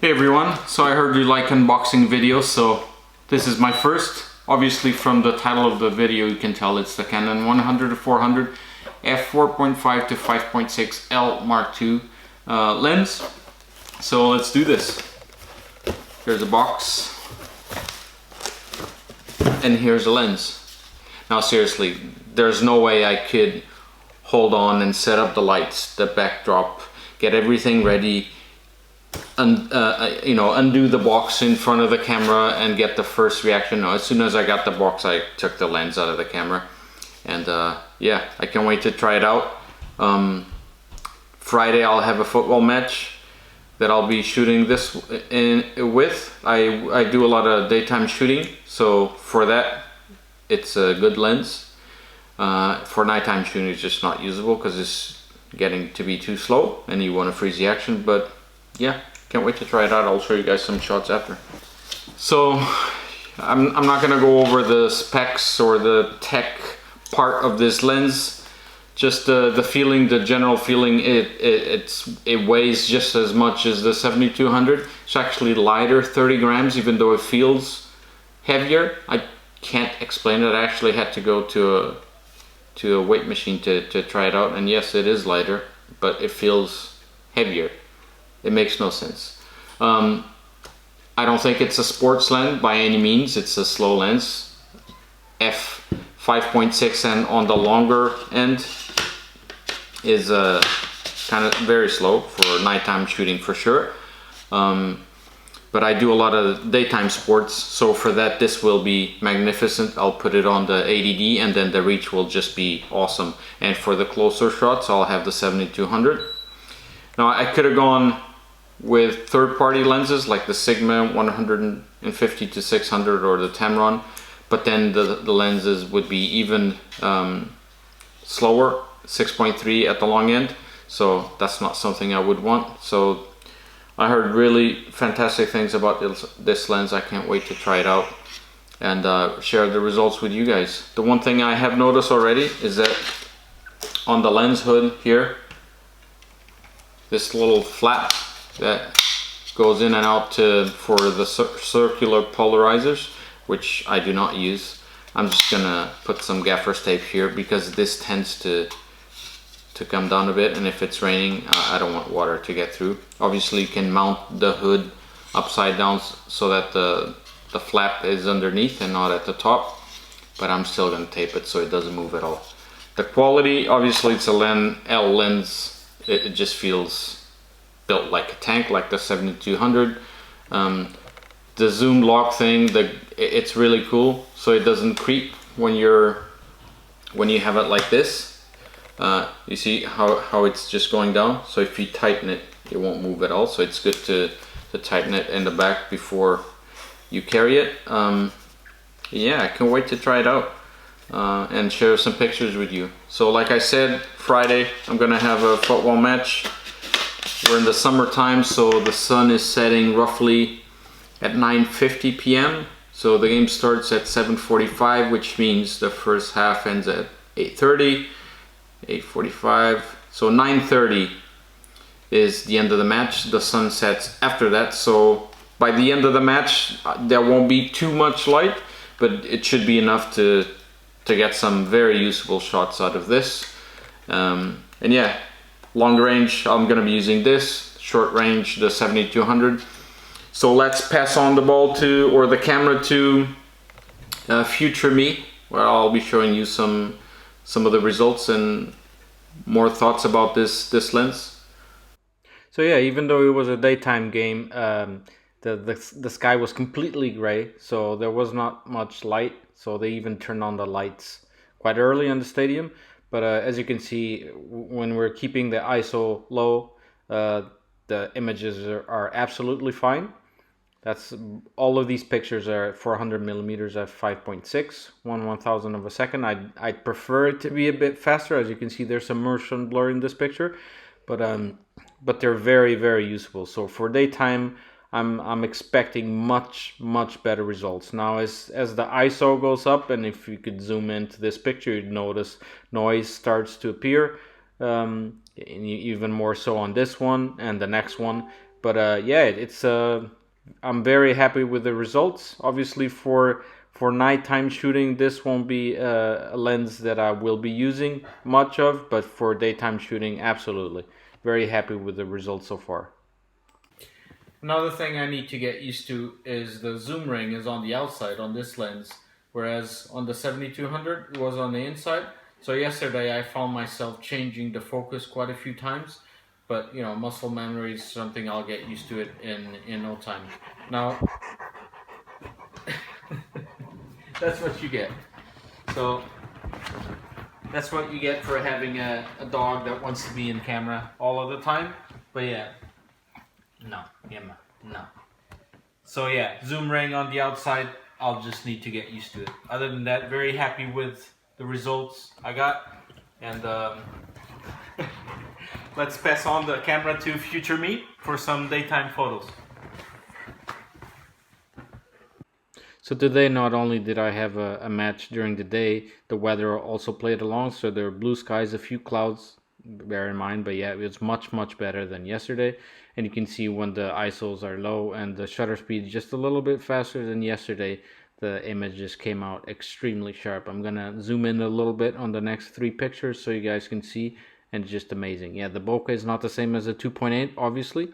Hey everyone, so I heard you like unboxing videos, so this is my first. Obviously from the title of the video you can tell it's the Canon 100-400 f4.5 to 5.6 L Mark II lens. So let's do this. Here's a box and here's a lens. Now seriously, there's no way I could hold on and set up the lights, the backdrop, get everything ready, and undo the box in front of the camera and get the first reaction. No, as soon as I got the box, I took the lens out of the camera, and yeah, I can't wait to try it out. Friday I'll have a football match that I'll be shooting this with. I do a lot of daytime shooting, so for that it's a good lens. For nighttime shooting it's just not usable because it's getting to be too slow and you want to freeze the action. But yeah, can't wait to try it out. I'll show you guys some shots after. So I'm not gonna go over the specs or the tech part of this lens. Just the feeling, the general feeling. It weighs just as much as the 7200. It's actually lighter, 30 grams, even though it feels heavier. I can't explain it. I actually had to go to a weight machine to try it out, and yes, it is lighter, but it feels heavier. It makes no sense. I don't think it's a sports lens by any means. It's a slow lens. F 5.6 and on the longer end is kind of very slow for nighttime shooting for sure. But I do a lot of daytime sports, so for that this will be magnificent. I'll put it on the 80D and then the reach will just be awesome. And for the closer shots I'll have the 7200. Now I could have gone with third-party lenses like the Sigma 150 to 600 or the Tamron, but then the lenses would be even slower, 6.3 at the long end, so that's not something I would want. So I heard really fantastic things about this lens. I can't wait to try it out and share the results with you guys. The one thing I have noticed already is that on the lens hood here, this little flap that goes in and out for the circular polarizers, which I do not use. I'm just gonna put some gaffer's tape here because this tends to come down a bit, and if it's raining I don't want water to get through. Obviously you can mount the hood upside down so that the flap is underneath and not at the top, but I'm still gonna tape it so it doesn't move at all. The quality, obviously it's a L lens. It just feels built like a tank, like the 7200. The zoom lock thing, it's really cool, so it doesn't creep when you have it like this. You see how it's just going down, so if you tighten it, it won't move at all. So it's good to tighten it in the back before you carry it. Yeah, I can't wait to try it out and share some pictures with you. So like I said, Friday I'm gonna have a football match. We're in the summertime, so the sun is setting roughly at 9:50 p.m. So the game starts at 7:45, which means the first half ends at 8:30. 8:45, so 9:30 is the end of the match. The sun sets after that, so by the end of the match there won't be too much light, but it should be enough to get some very usable shots out of this. And yeah, long range I'm gonna be using this, short range the 7200. So let's pass on the ball to, or the camera to future me, where I'll be showing you some of the results and more thoughts about this lens. So yeah, even though it was a daytime game, the sky was completely gray, so there was not much light, so they even turned on the lights quite early in the stadium. But as you can see, when we're keeping the ISO low, the images are absolutely fine. That's all of these pictures are 400 millimeters at 5.6, 1/1000 of a second. I'd prefer it to be a bit faster. As you can see, there's some motion blur in this picture, but they're very, very useful. So for daytime, I'm expecting much better results. Now as the ISO goes up, and if you could zoom into this picture, you'd notice noise starts to appear, even more so on this one and the next one. But yeah, it's I'm very happy with the results. Obviously, for nighttime shooting, this won't be a lens that I will be using much of, but for daytime shooting, absolutely. Very happy with the results so far. Another thing I need to get used to is the zoom ring is on the outside on this lens, whereas on the 7200 it was on the inside. So yesterday I found myself changing the focus quite a few times, but you know, muscle memory is something I'll get used to it in no time. Now, that's what you get. So that's what you get for having a dog that wants to be in camera all of the time. But yeah, no, Emma, no. So yeah, zoom ring on the outside, I'll just need to get used to it. Other than that, very happy with the results I got. And let's pass on the camera to future me for some daytime photos. So today, not only did I have a match during the day, the weather also played along. So there were blue skies, a few clouds, bear in mind, but yeah, it was much better than yesterday. And you can see when the ISOs are low and the shutter speed just a little bit faster than yesterday, the image just came out extremely sharp. I'm gonna zoom in a little bit on the next 3 pictures so you guys can see, and it's just amazing. Yeah, the bokeh is not the same as the 2.8 obviously,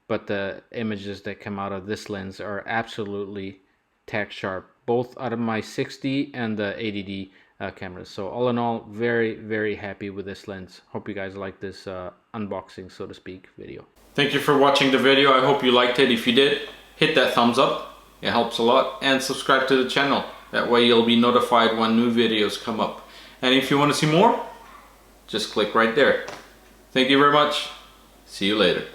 but the images that come out of this lens are absolutely tack sharp, both out of my 6D and the 80D cameras. So all in all, very happy with this lens. Hope you guys like this unboxing, so to speak, video. Thank you for watching the video. I hope you liked it. If you did, hit that thumbs up, it helps a lot, and subscribe to the channel. That way you'll be notified when new videos come up. And if you want to see more, just click right there. Thank you very much. See you later.